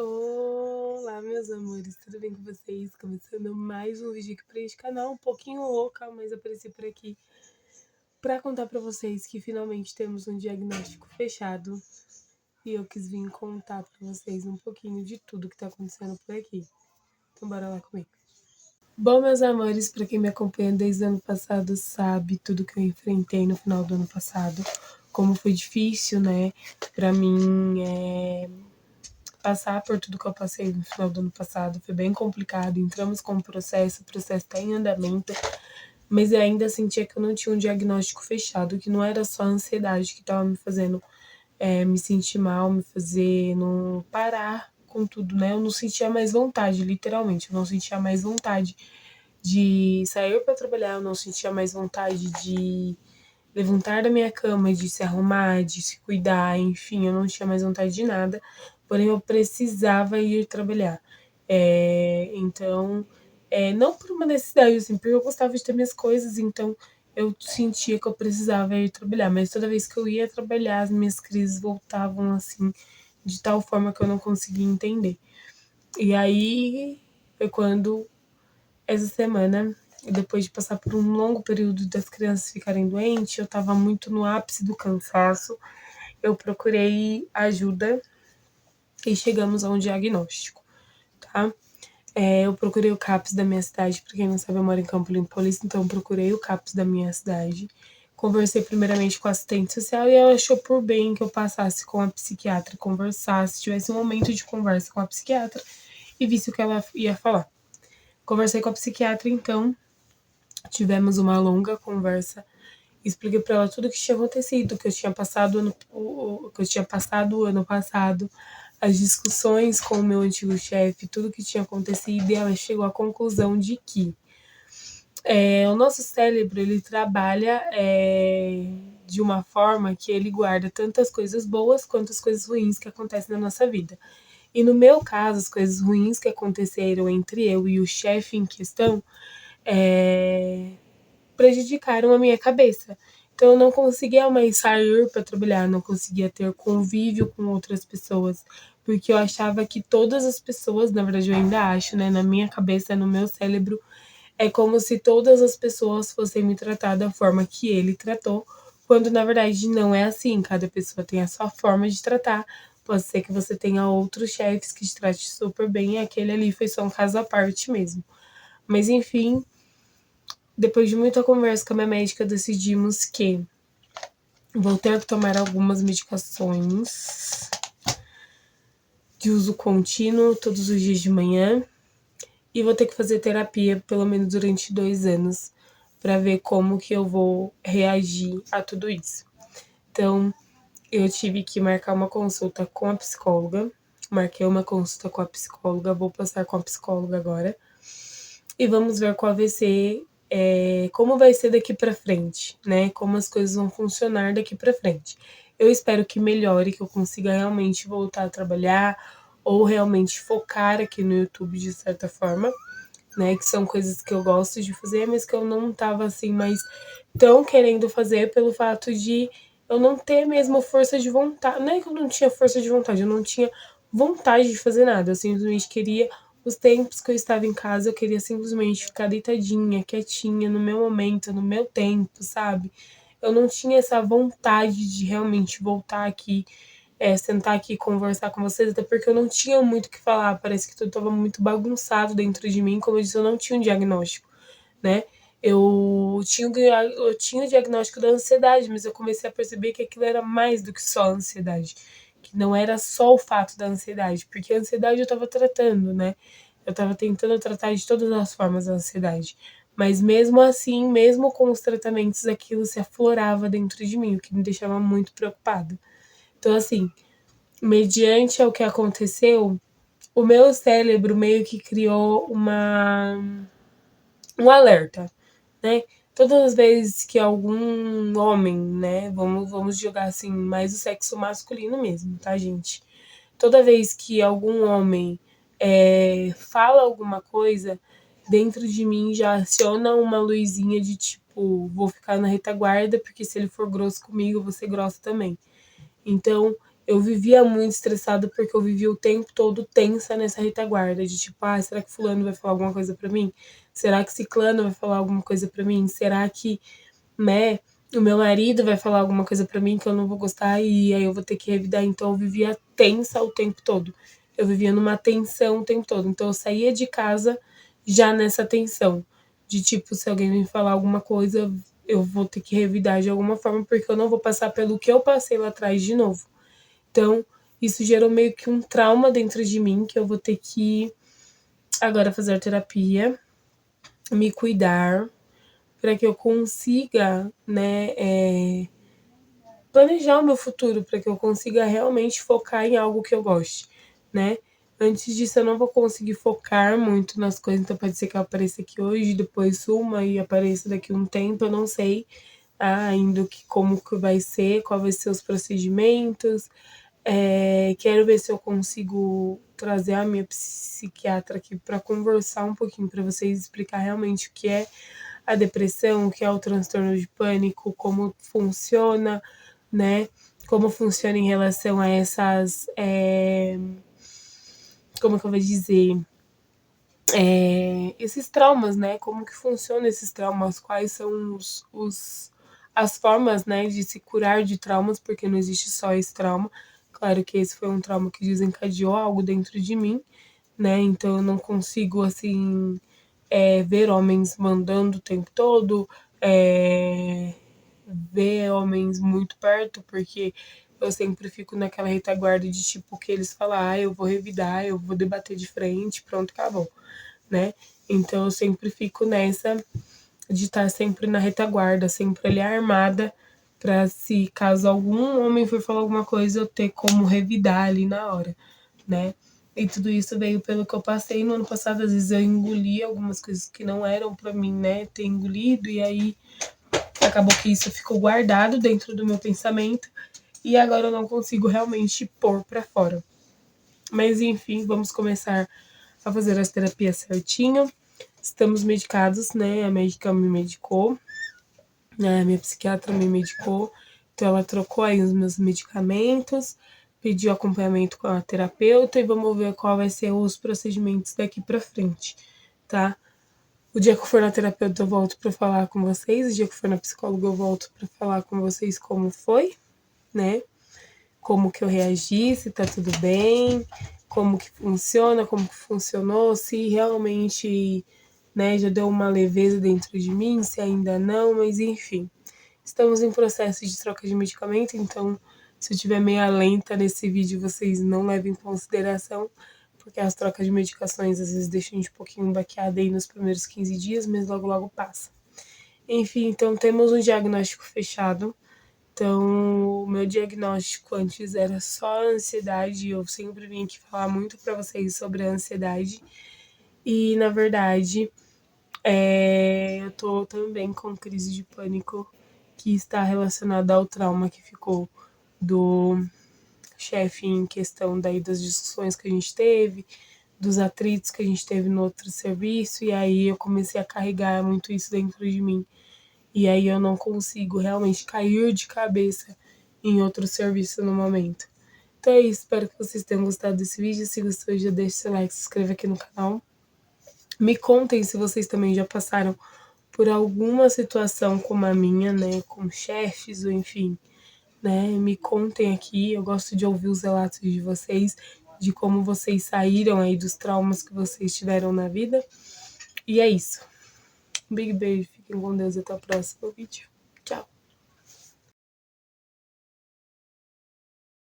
Olá, meus amores, tudo bem com vocês? Começando mais um vídeo aqui para este canal, um pouquinho louca, mas apareci por aqui para contar para vocês que finalmente temos um diagnóstico fechado e eu quis vir contar para vocês um pouquinho de tudo que tá acontecendo por aqui. Então bora lá comigo. Bom, meus amores, para quem me acompanha desde o ano passado sabe tudo que eu enfrentei no final do ano passado, como foi difícil, né, para mim passar por tudo que eu passei no final do ano passado. Foi bem complicado, entramos com o processo está em andamento, mas eu ainda sentia que eu não tinha um diagnóstico fechado, que não era só a ansiedade que estava me fazendo me sentir mal, me fazer não parar com tudo, né? Eu não sentia mais vontade, literalmente, eu não sentia mais vontade de sair para trabalhar, eu não sentia mais vontade de levantar da minha cama, de se arrumar, de se cuidar, enfim, eu não tinha mais vontade de nada, porém eu precisava ir trabalhar. Então, não por uma necessidade, assim, porque eu gostava de ter minhas coisas, então eu sentia que eu precisava ir trabalhar, mas toda vez que eu ia trabalhar, as minhas crises voltavam, assim, de tal forma que eu não conseguia entender. E aí foi quando essa semana, depois de passar por um longo período das crianças ficarem doentes, eu estava muito no ápice do cansaço. Eu procurei ajuda e chegamos a um diagnóstico, tá? Eu procurei o CAPS da minha cidade, pra quem não sabe, eu moro em Campo Limpo Paulista, então eu procurei o CAPS da minha cidade. Conversei primeiramente com a assistente social e ela achou por bem que eu passasse com a psiquiatra, conversasse, tivesse um momento de conversa com a psiquiatra e visse o que ela ia falar. Conversei com a psiquiatra, então, tivemos uma longa conversa. Expliquei para ela tudo o que tinha acontecido, que eu tinha passado o ano passado, as discussões com o meu antigo chefe, tudo que tinha acontecido, e ela chegou à conclusão de que o nosso cérebro ele trabalha de uma forma que ele guarda tanto as coisas boas quanto as coisas ruins que acontecem na nossa vida. E no meu caso, as coisas ruins que aconteceram entre eu e o chefe em questão prejudicaram a minha cabeça. Então eu não conseguia mais sair para trabalhar, não conseguia ter convívio com outras pessoas, porque eu achava que todas as pessoas, na verdade eu ainda acho, né, na minha cabeça, no meu cérebro, é como se todas as pessoas fossem me tratar da forma que ele tratou, quando na verdade não é assim, cada pessoa tem a sua forma de tratar. Pode ser que você tenha outros chefes que te tratem super bem e aquele ali foi só um caso à parte mesmo. Mas enfim, depois de muita conversa com a minha médica, decidimos que vou ter que tomar algumas medicações de uso contínuo todos os dias de manhã e vou ter que fazer terapia pelo menos durante 2 anos para ver como que eu vou reagir a tudo isso. Então, eu tive que marcar uma consulta com a psicóloga, marquei uma consulta com a psicóloga, vou passar com a psicóloga agora e vamos ver qual vai ser como vai ser daqui para frente, né? Como as coisas vão funcionar daqui para frente. Eu espero que melhore, que eu consiga realmente voltar a trabalhar ou realmente focar aqui no YouTube de certa forma, né? Que são coisas que eu gosto de fazer, mas que eu não tava assim mais tão querendo fazer pelo fato de eu não ter mesmo força de vontade. Não é que eu não tinha força de vontade, eu não tinha vontade de fazer nada. Eu simplesmente queria os tempos que eu estava em casa, eu queria simplesmente ficar deitadinha, quietinha, no meu momento, no meu tempo, sabe? Eu não tinha essa vontade de realmente voltar aqui, sentar aqui e conversar com vocês, até porque eu não tinha muito o que falar, parece que tudo estava muito bagunçado dentro de mim, como eu disse, eu não tinha um diagnóstico, né? Eu tinha o diagnóstico da ansiedade, mas eu comecei a perceber que aquilo era mais do que só a ansiedade, que não era só o fato da ansiedade, porque a ansiedade eu estava tratando, né? Eu estava tentando tratar de todas as formas a ansiedade. Mas mesmo assim, mesmo com os tratamentos, aquilo se aflorava dentro de mim, o que me deixava muito preocupada. Então, assim, mediante ao que aconteceu, o meu cérebro meio que criou um alerta, né? Todas as vezes que algum homem, né? Vamos jogar assim, mais o sexo masculino mesmo, tá, gente? Toda vez que algum homem fala alguma coisa, dentro de mim já aciona uma luzinha de tipo, vou ficar na retaguarda, porque se ele for grosso comigo, eu vou ser grossa também. Então, eu vivia muito estressada porque eu vivia o tempo todo tensa nessa retaguarda de tipo, será que fulano vai falar alguma coisa pra mim? Será que ciclano vai falar alguma coisa pra mim? Será que, né, o meu marido vai falar alguma coisa pra mim que eu não vou gostar e aí eu vou ter que revidar? Então eu vivia tensa o tempo todo. Eu vivia numa tensão o tempo todo. Então eu saía de casa já nessa tensão. De tipo, se alguém me falar alguma coisa, eu vou ter que revidar de alguma forma, porque eu não vou passar pelo que eu passei lá atrás de novo. Então, isso gerou meio que um trauma dentro de mim, que eu vou ter que agora fazer terapia, me cuidar, para que eu consiga, né, planejar o meu futuro, para que eu consiga realmente focar em algo que eu goste, né? Antes disso, eu não vou conseguir focar muito nas coisas, então pode ser que eu apareça aqui hoje, depois suma e apareça daqui a um tempo, eu não sei ainda como que vai ser, qual vai ser os procedimentos. Quero ver se eu consigo trazer a minha psiquiatra aqui para conversar um pouquinho, para vocês explicar realmente o que é a depressão, o que é o transtorno de pânico, como funciona, né? Como funciona em relação a essas. Como que eu vou dizer? Esses traumas, né? Como que funcionam esses traumas? Quais são as formas, né, de se curar de traumas, porque não existe só esse trauma. Claro que esse foi um trauma que desencadeou algo dentro de mim, né? Então eu não consigo, assim, ver homens mandando o tempo todo, ver homens muito perto, porque eu sempre fico naquela retaguarda de tipo que eles falam, eu vou revidar, eu vou debater de frente, pronto, acabou, né? Então eu sempre fico nessa de estar sempre na retaguarda, sempre ali armada, para se caso algum homem for falar alguma coisa, eu ter como revidar ali na hora, né? E tudo isso veio pelo que eu passei no ano passado. Às vezes eu engoli algumas coisas que não eram para mim, né, ter engolido, e aí acabou que isso ficou guardado dentro do meu pensamento e agora eu não consigo realmente pôr para fora. Mas enfim, vamos começar a fazer as terapias certinho. Estamos medicados, né? A médica me medicou, né? A minha psiquiatra me medicou, então ela trocou aí os meus medicamentos, pediu acompanhamento com a terapeuta e vamos ver qual vai ser os procedimentos daqui para frente, tá? O dia que eu for na terapeuta eu volto para falar com vocês, o dia que eu for na psicóloga eu volto para falar com vocês como foi, né? Como que eu reagi, se tá tudo bem, como que funciona, como que funcionou, se realmente, né, já deu uma leveza dentro de mim, se ainda não, mas enfim. Estamos em processo de troca de medicamento, então se eu estiver meio lenta nesse vídeo, vocês não levem em consideração, porque as trocas de medicações às vezes deixam a gente um pouquinho baqueada aí nos primeiros 15 dias, mas logo logo passa. Enfim, então temos um diagnóstico fechado. Então, o meu diagnóstico antes era só ansiedade. Eu sempre vim aqui falar muito para vocês sobre a ansiedade. E, na verdade, eu tô também com crise de pânico que está relacionada ao trauma que ficou do chefe em questão daí das discussões que a gente teve, dos atritos que a gente teve no outro serviço. E aí eu comecei a carregar muito isso dentro de mim. E aí eu não consigo realmente cair de cabeça em outro serviço no momento. Então é isso, espero que vocês tenham gostado desse vídeo. Se gostou, já deixa seu like, se inscreva aqui no canal. Me contem se vocês também já passaram por alguma situação como a minha, né, com chefes ou enfim, né? Me contem aqui, eu gosto de ouvir os relatos de vocês, de como vocês saíram aí dos traumas que vocês tiveram na vida. E é isso. Um big beijo, fiquem com Deus e até o próximo vídeo.